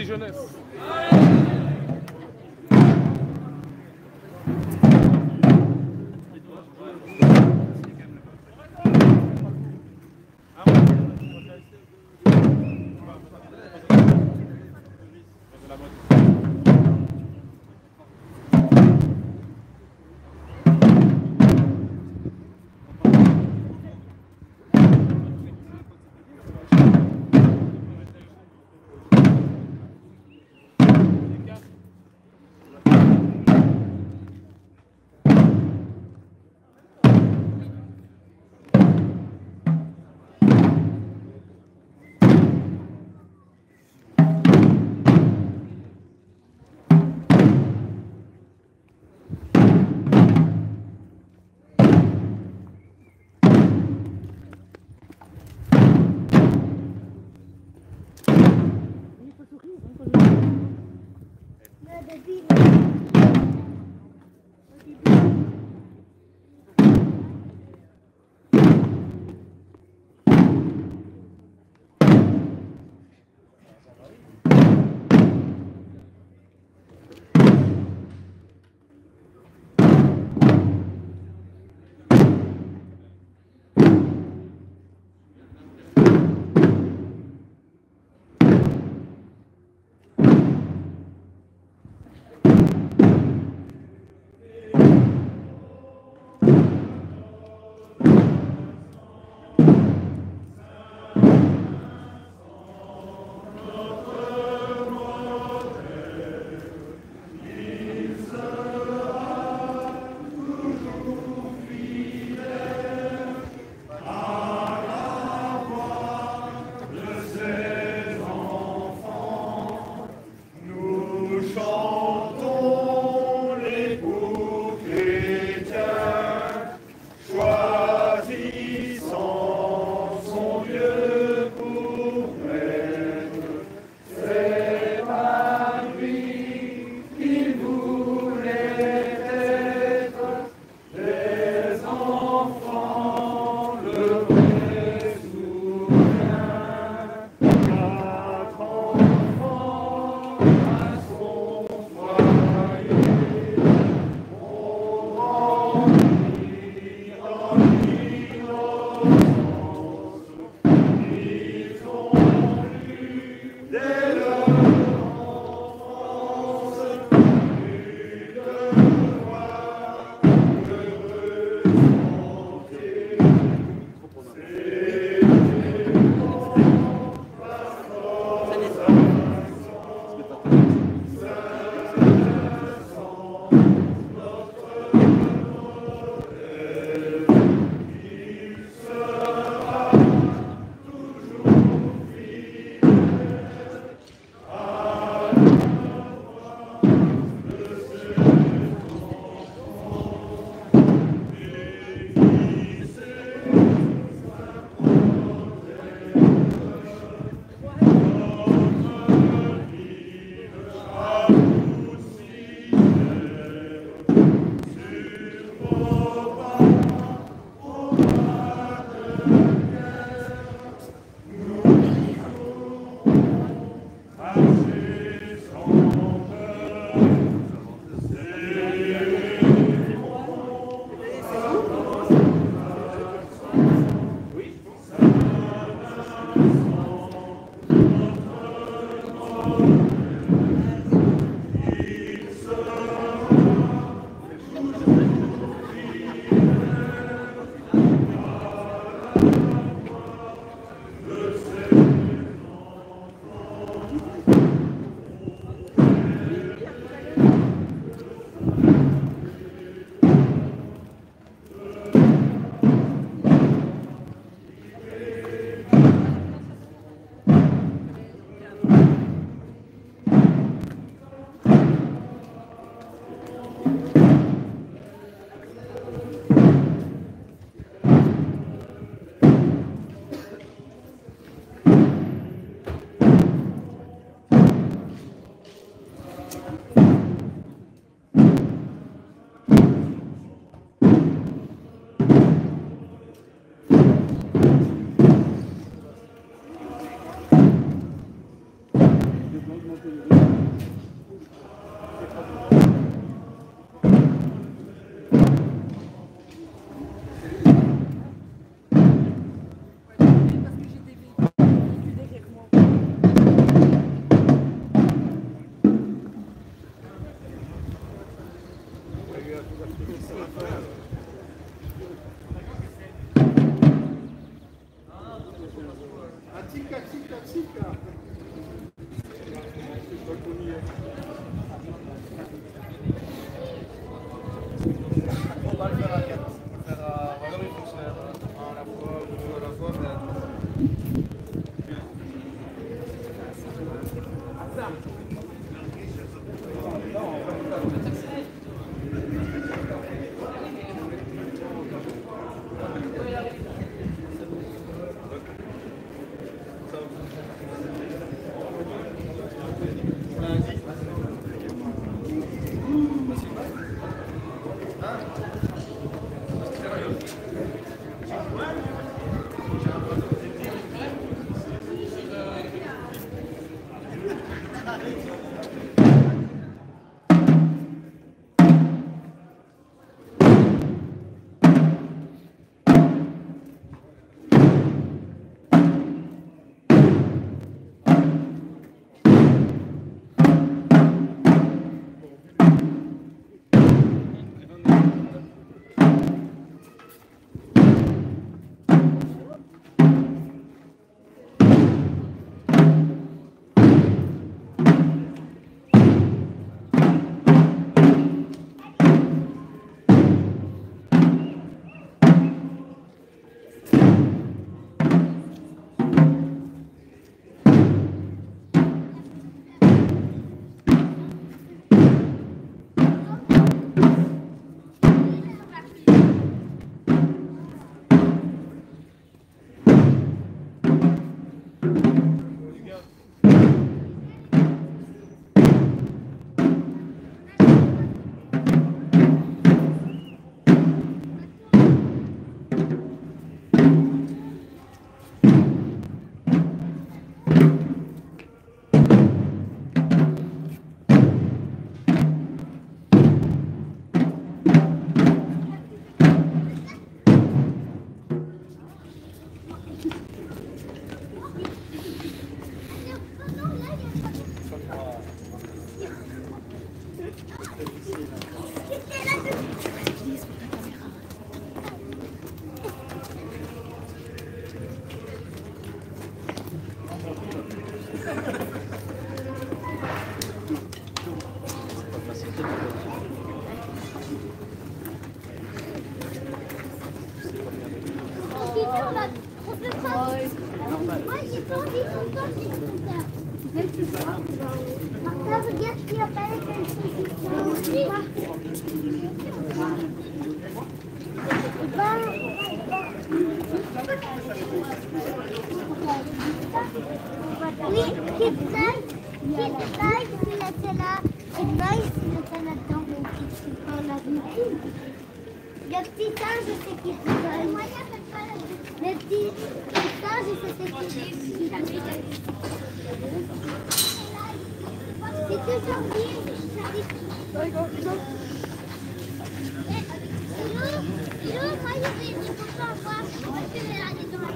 Allez, jeunesse. On va le faire à 4. On va faire à... Voilà, il faut se faire un à la fois, ou deux à la fois, mais... Moi, j'ai pas envie tout le temps de l'écouteur. Même si ça. Martha, regarde ce qu'il a pas avec un saucisson. Oui, keep tight, puis là, c'est là. Advice, c'est là-dedans, on l'a vu. Le petit singe, je sais qu'il rigole. Le petit singe, je sais qu'il rigole. C'est toujours bien. Moi, je vais dire pourquoi voir. Parce que j'ai la dans la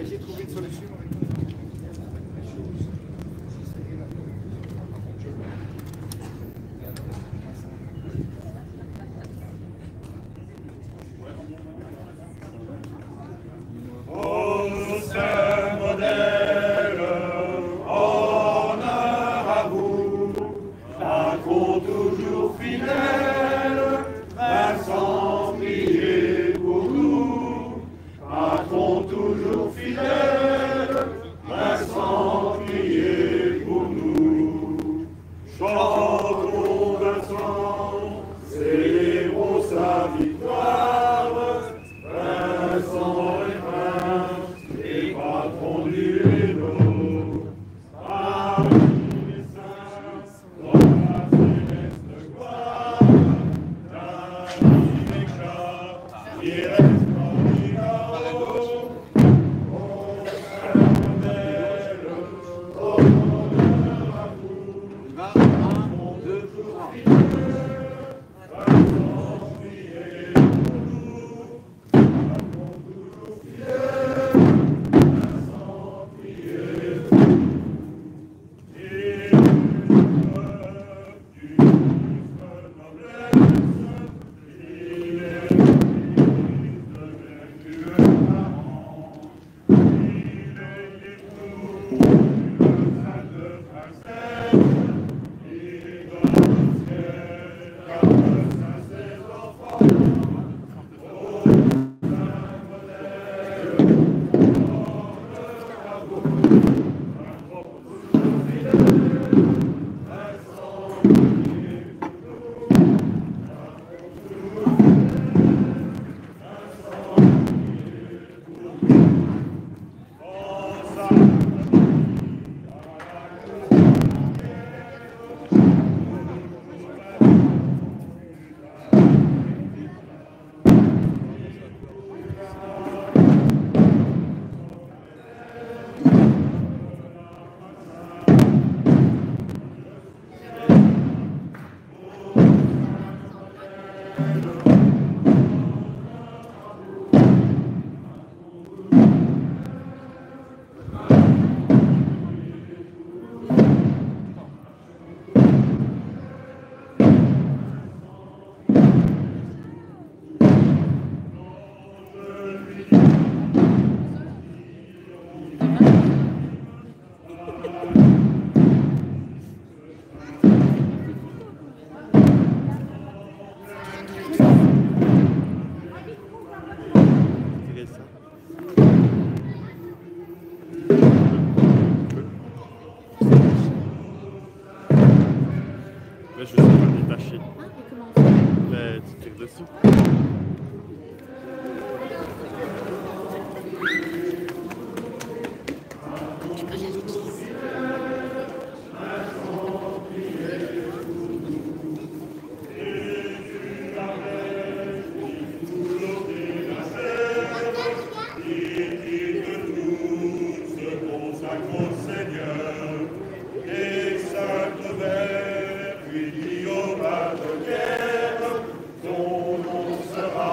J'ai trouvé une solution. Toujours fidèle, Vincent priez pour nous. Patron toujours fidèle, Là, je vais essayer de le détacher. Ben, tu tires dessus. Son nom sera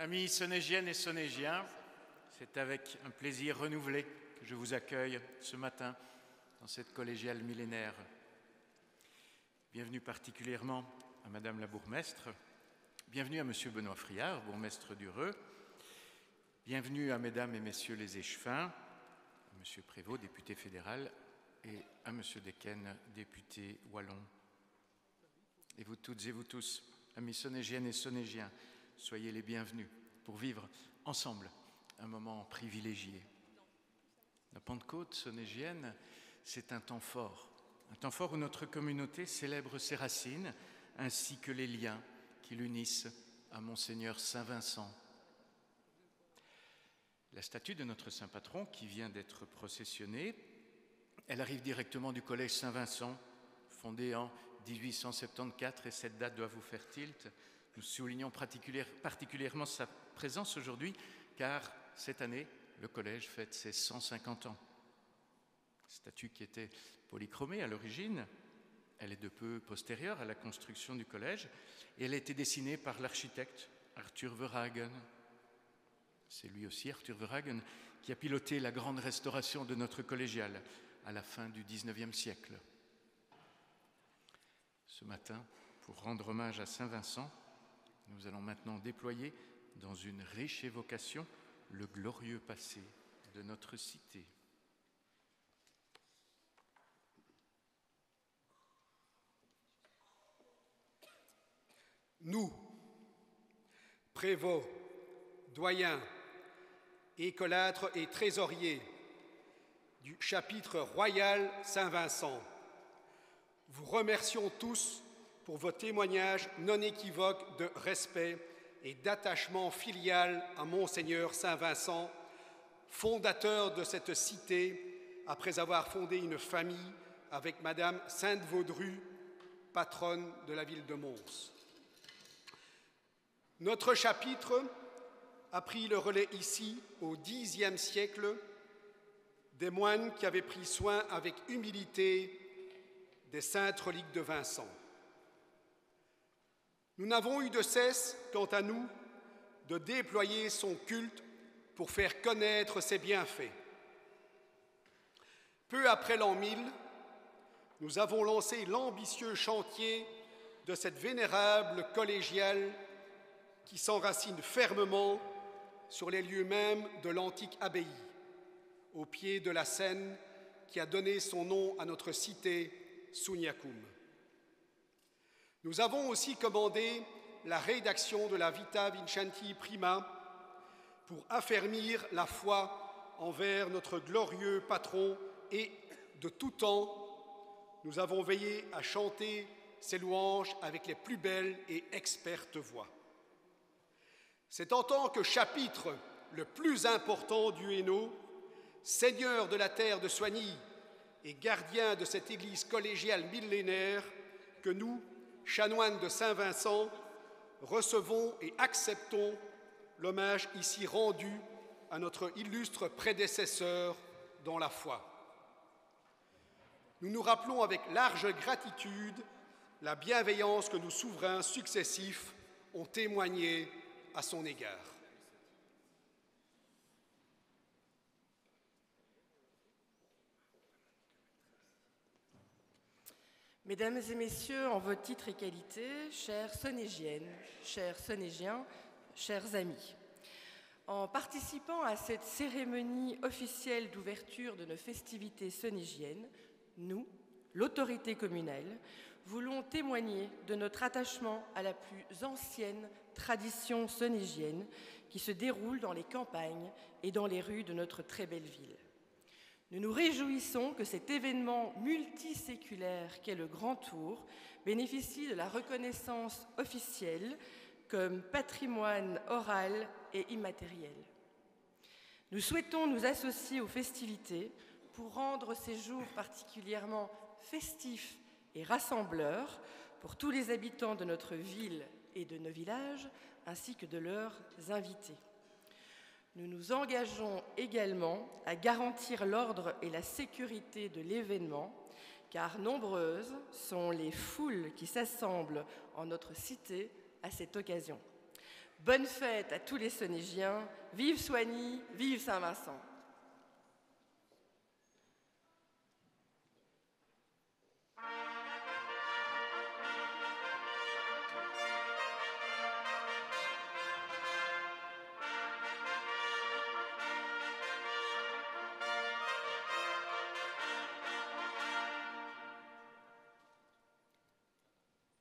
Amis sonégiennes et sonégiens, c'est avec un plaisir renouvelé que je vous accueille ce matin dans cette collégiale millénaire. Bienvenue particulièrement à Madame la bourgmestre, bienvenue à Monsieur Benoît Friard, bourgmestre d'Ureux, bienvenue à Mesdames et Messieurs les échevins, à Monsieur Prévost, député fédéral, et à Monsieur Decken, député wallon. Et vous toutes et vous tous, amis sonégiennes et sonégiens, soyez les bienvenus pour vivre ensemble un moment privilégié. La Pentecôte sonégienne, c'est un temps fort où notre communauté célèbre ses racines ainsi que les liens qui l'unissent à Monseigneur Saint-Vincent. La statue de notre saint patron qui vient d'être processionnée, elle arrive directement du collège Saint-Vincent, fondé en 1874, et cette date doit vous faire tilt. Nous soulignons particulièrement sa présence aujourd'hui, car cette année, le collège fête ses 150 ans. Statue qui était polychromée à l'origine, elle est de peu postérieure à la construction du collège, et elle a été dessinée par l'architecte Arthur Verhagen. C'est lui aussi, Arthur Verhagen, qui a piloté la grande restauration de notre collégiale à la fin du XIXe siècle. Ce matin, pour rendre hommage à Saint-Vincent, nous allons maintenant déployer dans une riche évocation le glorieux passé de notre cité. Nous, prévôts, doyens, écolâtres et trésoriers du chapitre royal Saint-Vincent, vous remercions tous pour vos témoignages non équivoques de respect et d'attachement filial à Monseigneur Saint-Vincent, fondateur de cette cité, après avoir fondé une famille avec Madame Sainte-Vaudrue, patronne de la ville de Mons. Notre chapitre a pris le relais ici, au Xe siècle, des moines qui avaient pris soin avec humilité des saintes reliques de Vincent. Nous n'avons eu de cesse, quant à nous, de déployer son culte pour faire connaître ses bienfaits. Peu après l'an 1000, nous avons lancé l'ambitieux chantier de cette vénérable collégiale qui s'enracine fermement sur les lieux mêmes de l'antique abbaye, au pied de la Seine qui a donné son nom à notre cité, Suniacum. Nous avons aussi commandé la rédaction de la Vita Vincenti Prima pour affermir la foi envers notre glorieux patron et, de tout temps, nous avons veillé à chanter ses louanges avec les plus belles et expertes voix. C'est en tant que chapitre le plus important du Hainaut, seigneur de la terre de Soigny et gardien de cette église collégiale millénaire, que nous, chanoines de Saint-Vincent, recevons et acceptons l'hommage ici rendu à notre illustre prédécesseur dans la foi. Nous nous rappelons avec large gratitude la bienveillance que nos souverains successifs ont témoignée à son égard. Mesdames et messieurs, en votre titre et qualité, chères sonégiennes, chers sonégiens, chers amis, en participant à cette cérémonie officielle d'ouverture de nos festivités sonégiennes, nous, l'autorité communale, voulons témoigner de notre attachement à la plus ancienne tradition sonégienne qui se déroule dans les campagnes et dans les rues de notre très belle ville. Nous nous réjouissons que cet événement multiséculaire qu'est le Grand Tour bénéficie de la reconnaissance officielle comme patrimoine oral et immatériel. Nous souhaitons nous associer aux festivités pour rendre ces jours particulièrement festifs et rassembleurs pour tous les habitants de notre ville et de nos villages, ainsi que de leurs invités. Nous nous engageons également à garantir l'ordre et la sécurité de l'événement, car nombreuses sont les foules qui s'assemblent en notre cité à cette occasion. Bonne fête à tous les Sonégiens. Vive Soigny, vive Saint-Vincent.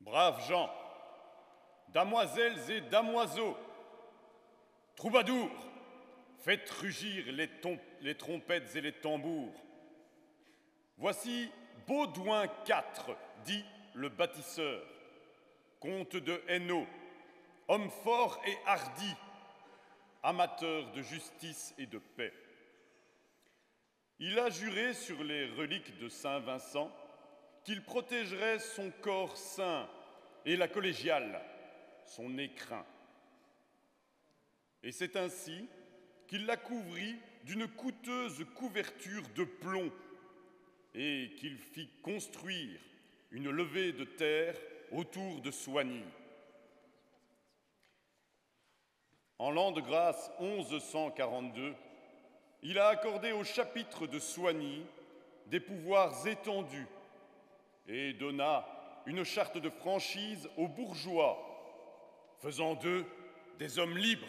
Braves gens, damoiselles et damoiseaux, troubadours, faites rugir les trompettes et les tambours. Voici Baudouin IV, dit le bâtisseur, comte de Hainaut, homme fort et hardi, amateur de justice et de paix. Il a juré sur les reliques de Saint-Vincent qu'il protégerait son corps saint et la collégiale, son écrin. Et c'est ainsi qu'il la couvrit d'une coûteuse couverture de plomb et qu'il fit construire une levée de terre autour de Soigny. En l'an de grâce 1142, il a accordé au chapitre de Soigny des pouvoirs étendus et donna une charte de franchise aux bourgeois, faisant d'eux des hommes libres.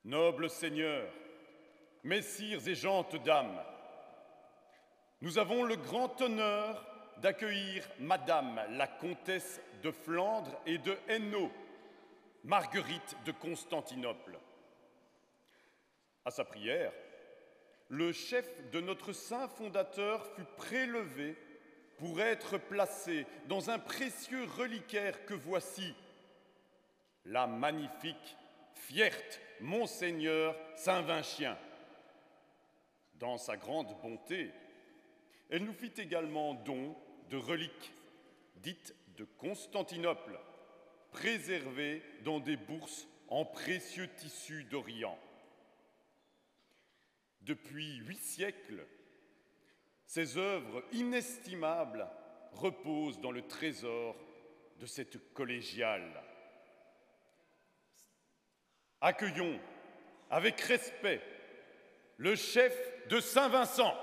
Nobles seigneurs, messires et gentes dames, nous avons le grand honneur d'accueillir Madame la comtesse de Flandre et de Hainaut, Marguerite de Constantinople. À sa prière, le chef de notre saint fondateur fut prélevé pour être placé dans un précieux reliquaire que voici, la magnifique Fierte Monseigneur Saint-Vincien. Dans sa grande bonté, elle nous fit également don de reliques, dites de Constantinople, préservées dans des bourses en précieux tissus d'Orient. Depuis 8 siècles, ces œuvres inestimables reposent dans le trésor de cette collégiale. Accueillons avec respect le chef de Saint-Vincent.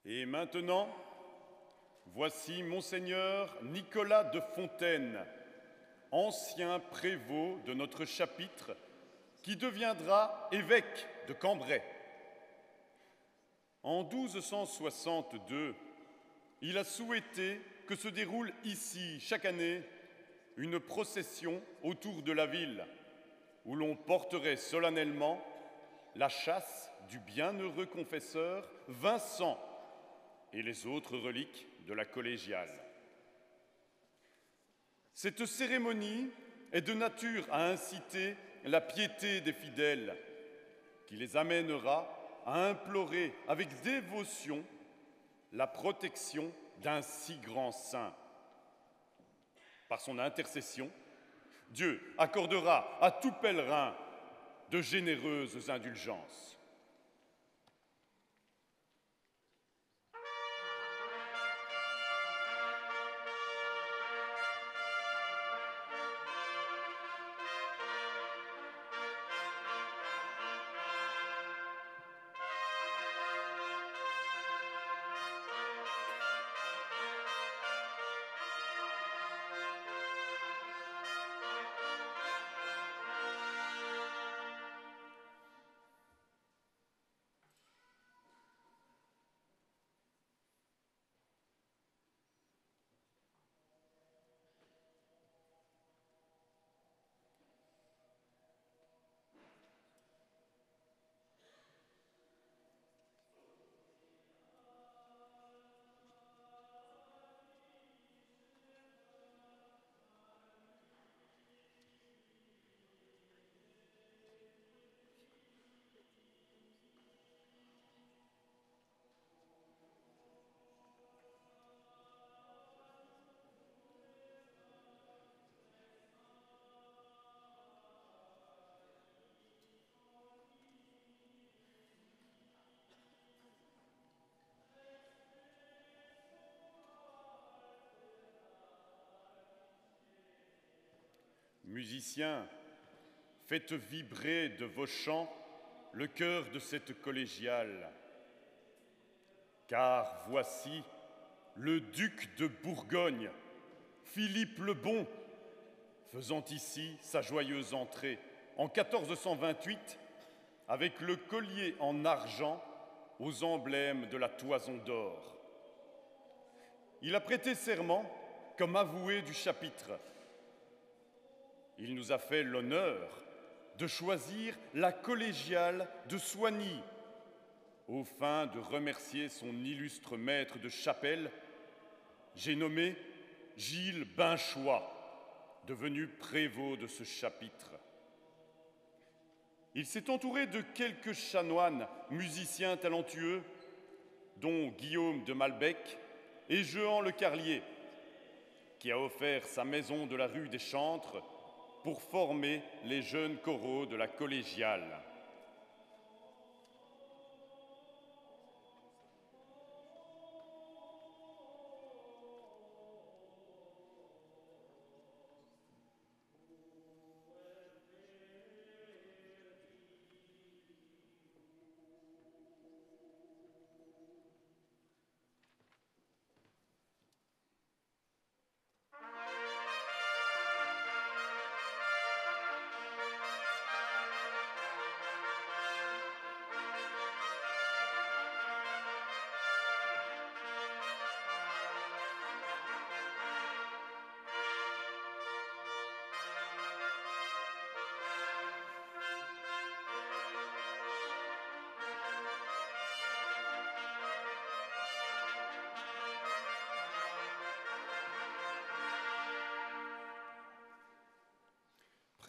Et maintenant, voici Monseigneur Nicolas de Fontaine, ancien prévôt de notre chapitre, qui deviendra évêque de Cambrai. En 1262, il a souhaité que se déroule ici, chaque année, une procession autour de la ville, où l'on porterait solennellement la chasse du bienheureux confesseur Vincent et les autres reliques de la collégiale. Cette cérémonie est de nature à inciter la piété des fidèles, qui les amènera à implorer avec dévotion la protection d'un si grand saint. Par son intercession, Dieu accordera à tout pèlerin de généreuses indulgences. Musiciens, faites vibrer de vos chants le cœur de cette collégiale, car voici le duc de Bourgogne, Philippe le Bon, faisant ici sa joyeuse entrée en 1428 avec le collier en argent aux emblèmes de la toison d'or. Il a prêté serment comme avoué du chapitre. Il nous a fait l'honneur de choisir la collégiale de Soigny, aux fins de remercier son illustre maître de chapelle, j'ai nommé Gilles Binchois, devenu prévôt de ce chapitre. Il s'est entouré de quelques chanoines musiciens talentueux, dont Guillaume de Malbec et Jehan le Carlier, qui a offert sa maison de la rue des Chantres pour former les jeunes choraux de la collégiale.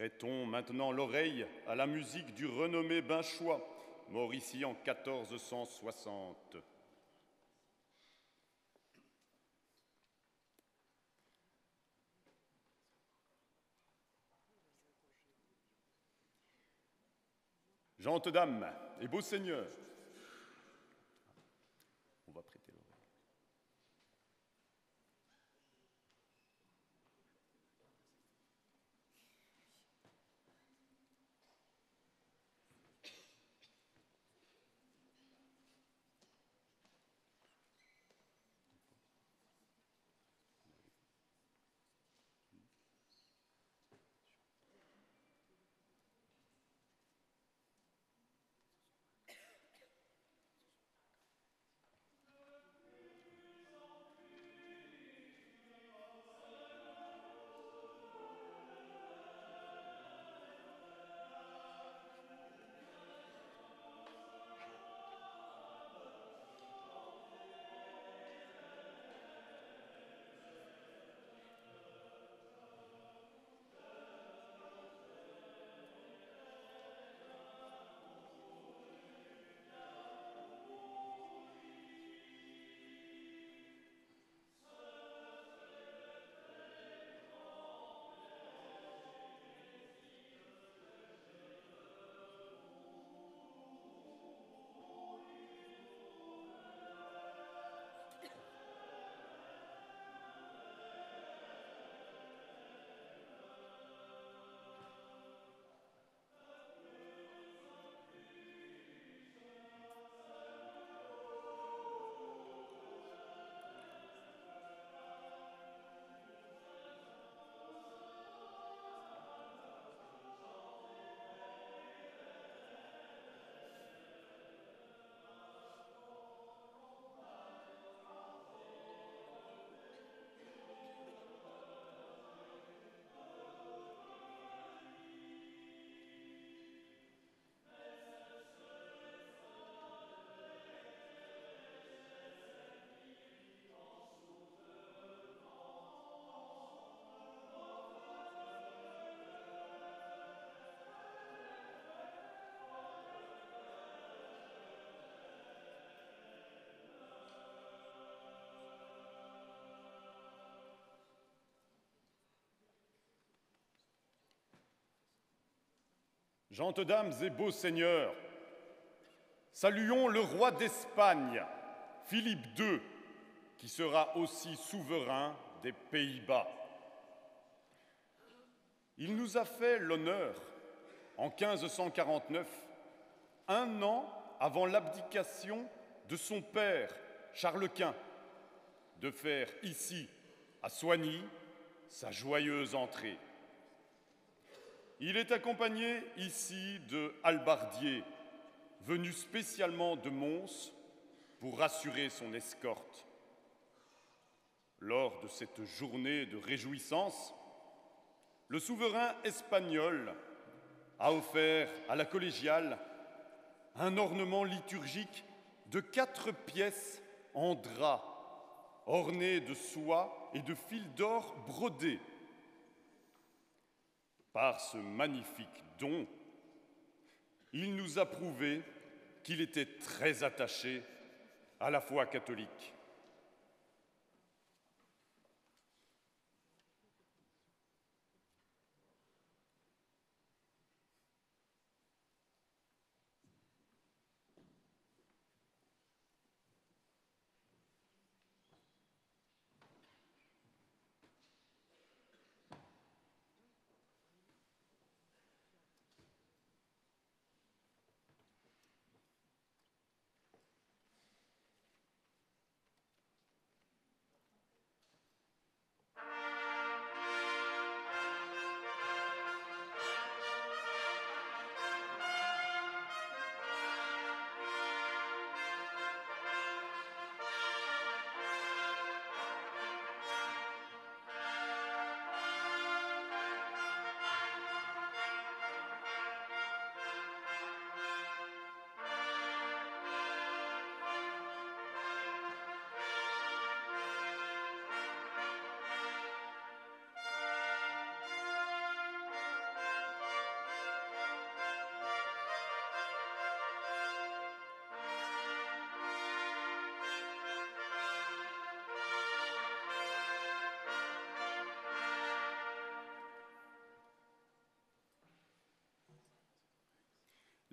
Prêtons maintenant l'oreille à la musique du renommé Binchois, mort ici en 1460. Gentes dames et beaux seigneurs, on va prêter l'oreille. Gentes dames et beaux seigneurs, saluons le roi d'Espagne, Philippe II, qui sera aussi souverain des Pays-Bas. Il nous a fait l'honneur, en 1549, un an avant l'abdication de son père, Charles Quint, de faire ici, à Soigny, sa joyeuse entrée. Il est accompagné ici de hallebardiers, venus spécialement de Mons pour assurer son escorte. Lors de cette journée de réjouissance, le souverain espagnol a offert à la collégiale un ornement liturgique de 4 pièces en drap, orné de soie et de fils d'or brodés. Par ce magnifique don, il nous a prouvé qu'il était très attaché à la foi catholique.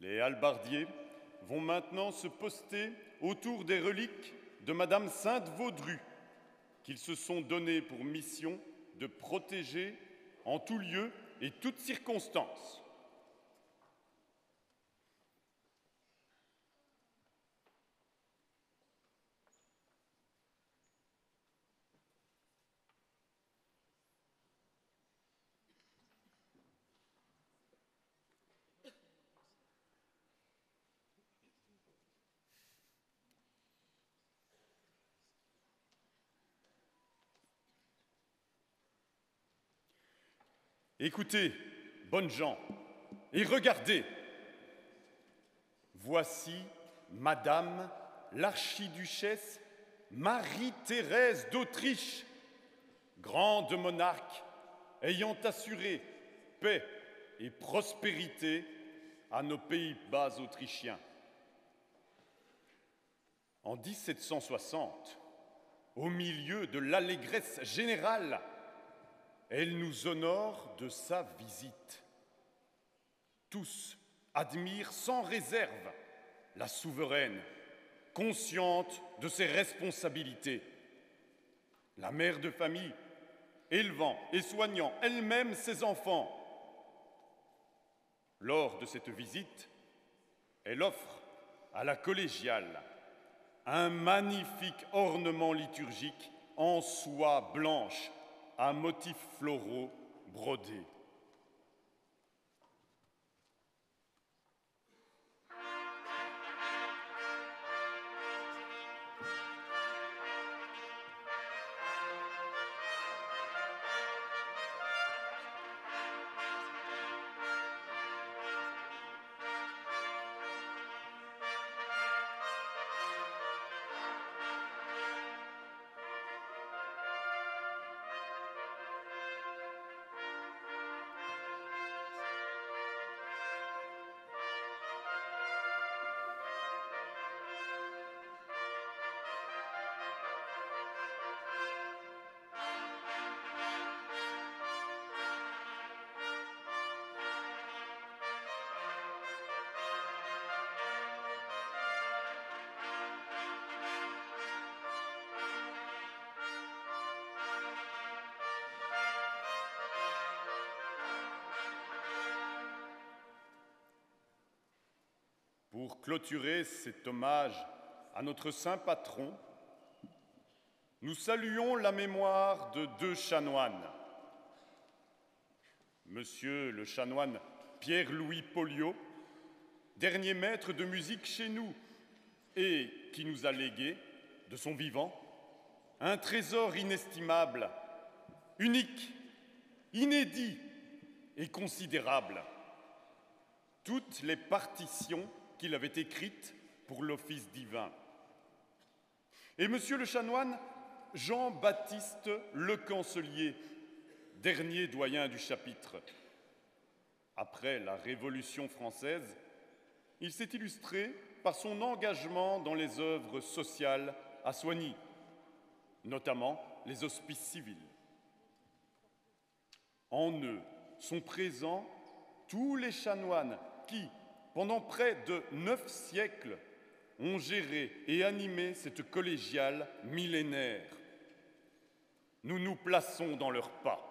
Les hallebardiers vont maintenant se poster autour des reliques de Madame Sainte-Vaudru, qu'ils se sont donné pour mission de protéger en tout lieu et toutes circonstances. Écoutez, bonnes gens, et regardez. Voici Madame l'archiduchesse Marie-Thérèse d'Autriche, grande monarque ayant assuré paix et prospérité à nos Pays-Bas autrichiens. En 1760, au milieu de l'allégresse générale, elle nous honore de sa visite. Tous admirent sans réserve la souveraine, consciente de ses responsabilités. La mère de famille, élevant et soignant elle-même ses enfants. Lors de cette visite, elle offre à la collégiale un magnifique ornement liturgique en soie blanche à motifs floraux brodés. Pour clôturer cet hommage à notre saint patron, nous saluons la mémoire de 2 chanoines. Monsieur le chanoine Pierre-Louis Poliot, dernier maître de musique chez nous et qui nous a légué, de son vivant, un trésor inestimable, unique, inédit et considérable. Toutes les partitions qu'il avait écrites pour l'office divin. Et monsieur le chanoine Jean-Baptiste Lecancelier, dernier doyen du chapitre. Après la Révolution française, il s'est illustré par son engagement dans les œuvres sociales à Soigny, notamment les hospices civils. En eux sont présents tous les chanoines qui, pendant près de 9 siècles, ont géré et animé cette collégiale millénaire. Nous nous plaçons dans leurs pas.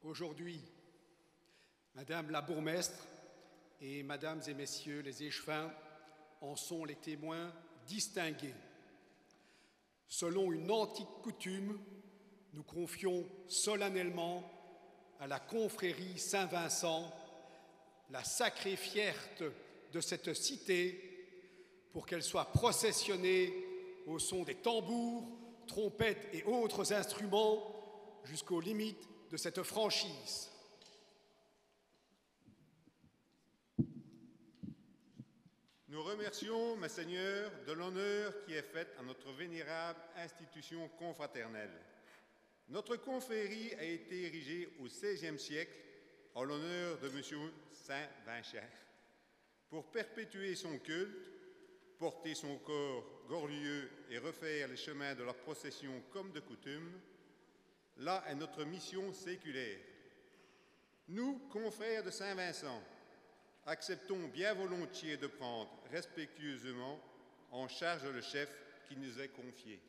Aujourd'hui, Madame la bourgmestre et Mesdames et Messieurs les échevins en sont les témoins distingués. Selon une antique coutume, nous confions solennellement à la confrérie Saint-Vincent la sacrée fierté de cette cité pour qu'elle soit processionnée au son des tambours, trompettes et autres instruments jusqu'aux limites de cette franchise. Nous remercions, mes seigneurs, de l'honneur qui est fait à notre vénérable institution confraternelle. Notre confrérie a été érigée au XVIe siècle en l'honneur de M. Saint-Vincent pour perpétuer son culte, porter son corps glorieux et refaire les chemins de la procession comme de coutume. Là est notre mission séculaire. Nous, confrères de Saint-Vincent, acceptons bien volontiers de prendre respectueusement en charge le chef qui nous est confié.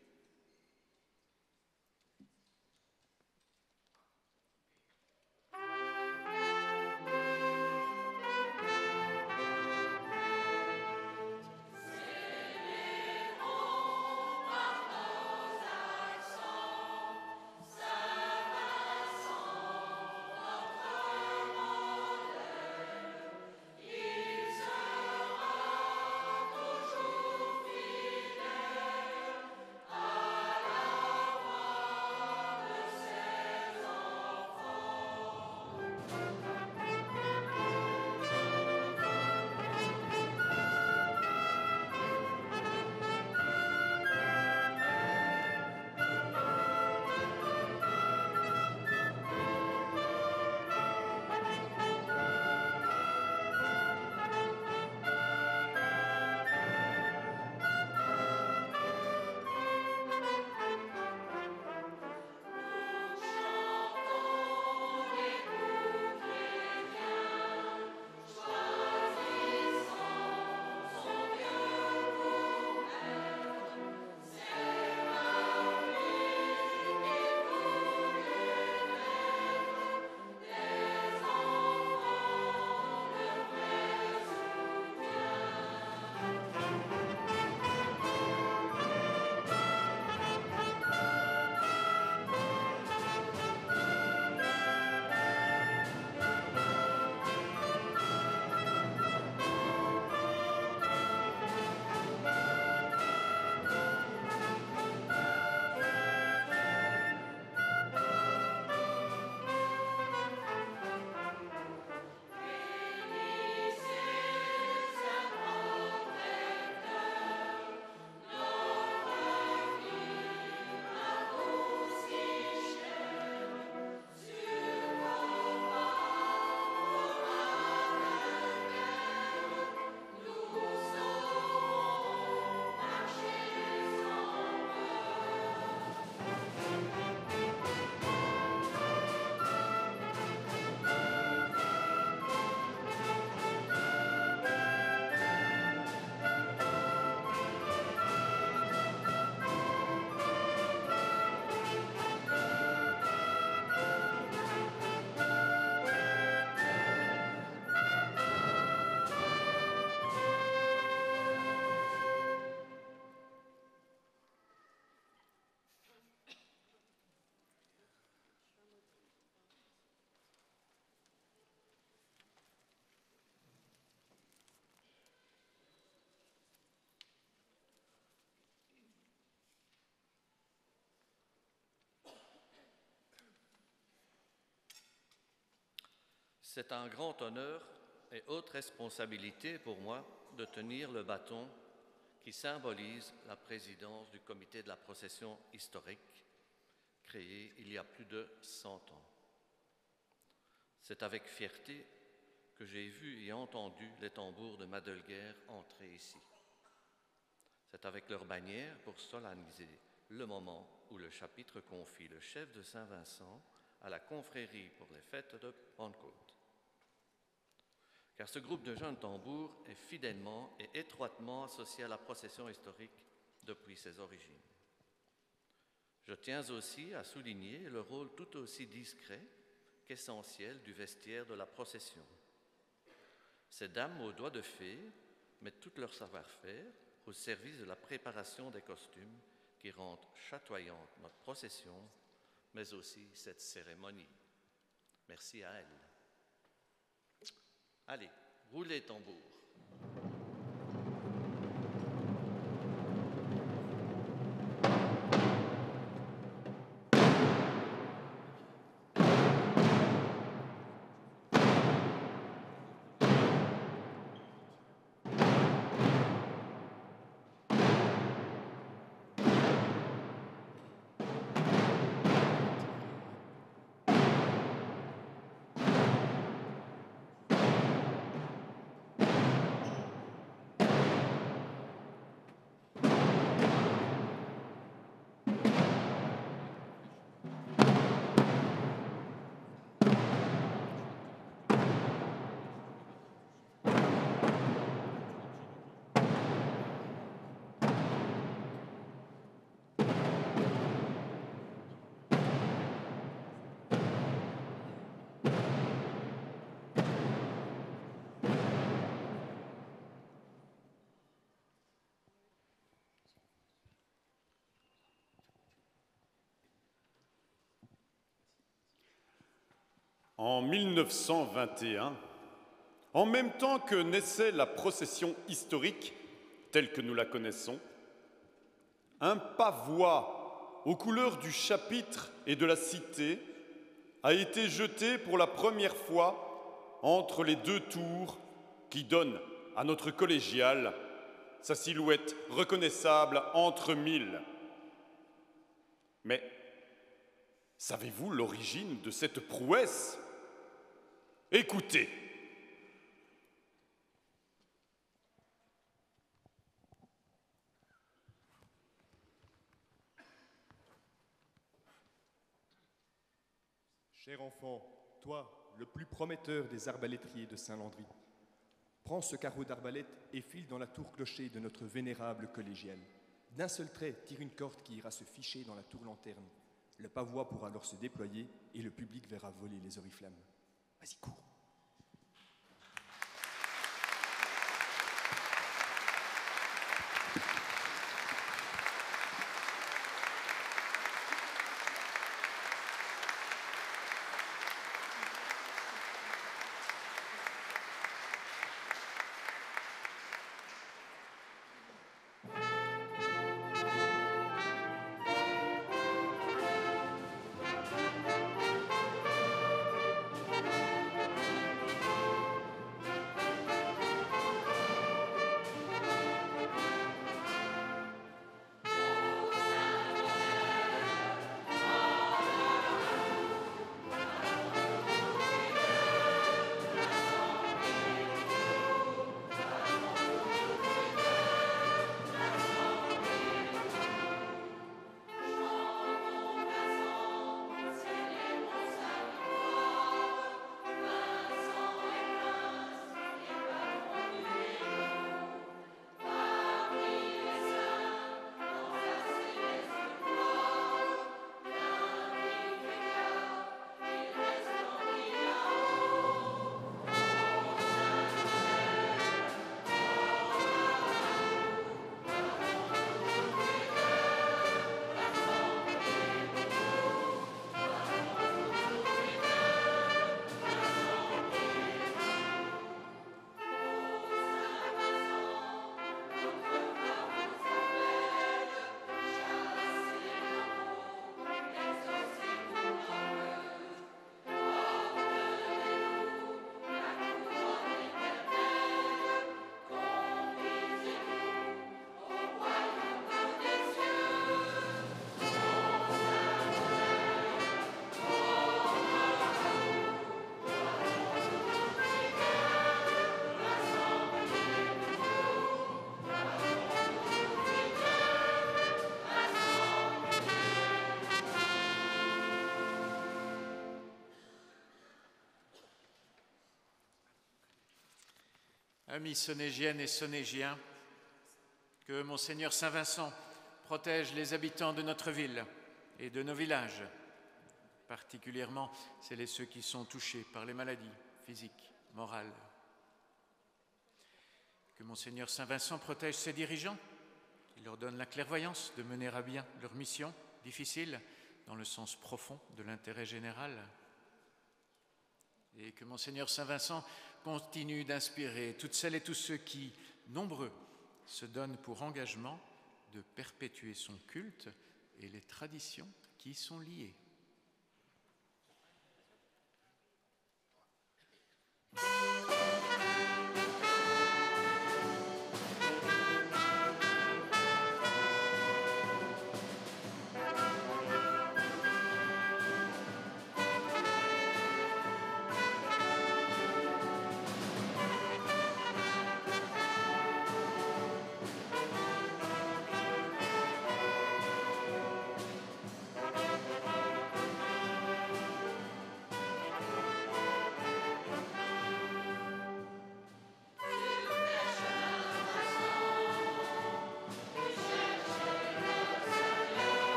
C'est un grand honneur et haute responsabilité pour moi de tenir le bâton qui symbolise la présidence du comité de la procession historique, créé il y a plus de 100 ans. C'est avec fierté que j'ai vu et entendu les tambours de Madelguer entrer ici. C'est avec leur bannière pour solenniser le moment où le chapitre confie le chef de Saint-Vincent à la confrérie pour les fêtes de Pentecôte. Car ce groupe de jeunes tambours est fidèlement et étroitement associé à la procession historique depuis ses origines. Je tiens aussi à souligner le rôle tout aussi discret qu'essentiel du vestiaire de la procession. Ces dames aux doigts de fée mettent tout leur savoir-faire au service de la préparation des costumes qui rendent chatoyante notre procession, mais aussi cette cérémonie. Merci à elles. Allez, roulez tambour. En 1921, en même temps que naissait la procession historique telle que nous la connaissons, un pavois aux couleurs du chapitre et de la cité a été jeté pour la première fois entre les deux tours qui donnent à notre collégiale sa silhouette reconnaissable entre mille. Mais savez-vous l'origine de cette prouesse? Écoutez. Cher enfant, toi, le plus prometteur des arbalétriers de Saint-Landry, prends ce carreau d'arbalète et file dans la tour-clocher de notre vénérable collégiale. D'un seul trait, tire une corde qui ira se ficher dans la tour-lanterne. Le pavois pourra alors se déployer et le public verra voler les oriflammes. Vas-y, cours. Amis sonégiennes et sonégiens, que Monseigneur Saint-Vincent protège les habitants de notre ville et de nos villages, particulièrement celles et ceux qui sont touchés par les maladies physiques, morales. Que Monseigneur Saint-Vincent protège ses dirigeants, qu'il leur donne la clairvoyance de mener à bien leur mission difficile dans le sens profond de l'intérêt général. Et que Monseigneur Saint-Vincent continue d'inspirer toutes celles et tous ceux qui, nombreux, se donnent pour engagement de perpétuer son culte et les traditions qui y sont liées.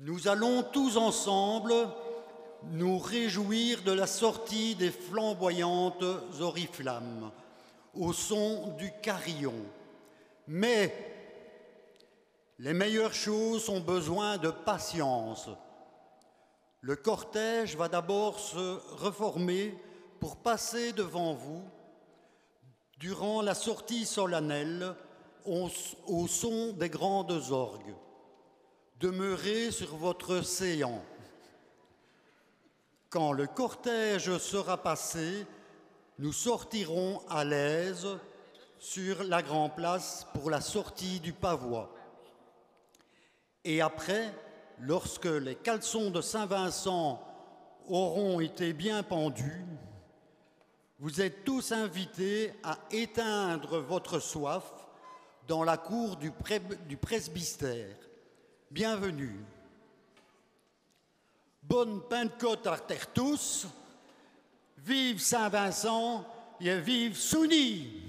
Nous allons tous ensemble nous réjouir de la sortie des flamboyantes oriflammes au son du carillon. Mais les meilleures choses ont besoin de patience. Le cortège va d'abord se reformer pour passer devant vous durant la sortie solennelle au son des grandes orgues. Demeurez sur votre séant. Quand le cortège sera passé, nous sortirons à l'aise sur la Grande Place pour la sortie du pavois. Et après, lorsque les caleçons de Saint-Vincent auront été bien pendus, vous êtes tous invités à éteindre votre soif dans la cour du presbytère. Bienvenue. Bonne Pentecôte à tous. Vive Saint-Vincent et vive Souni.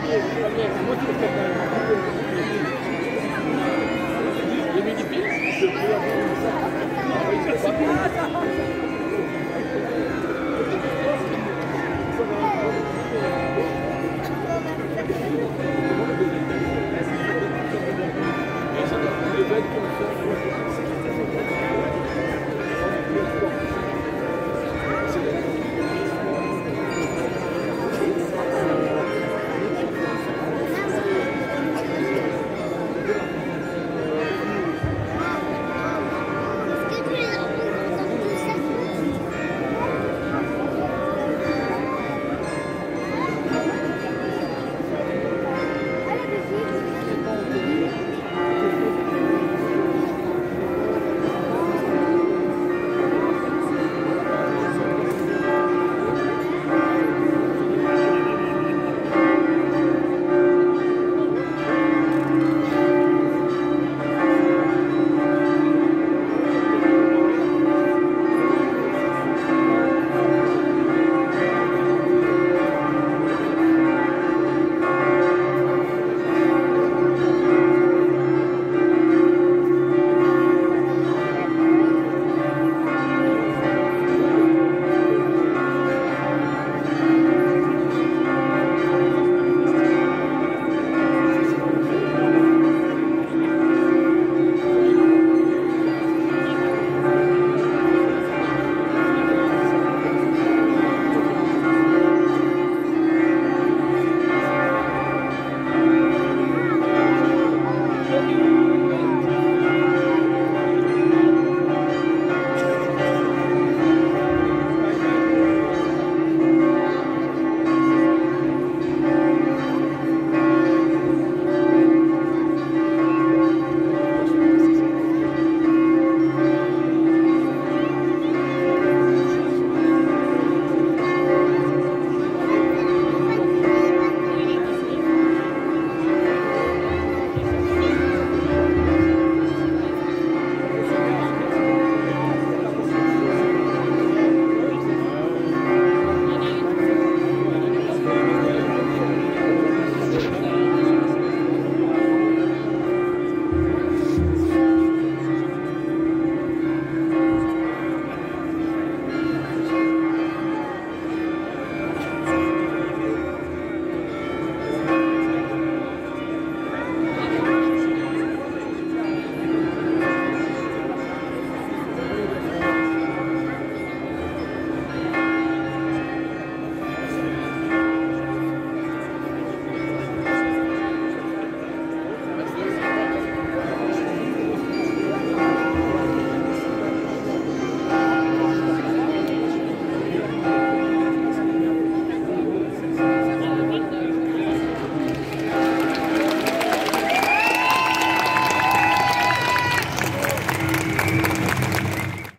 Je peux avoir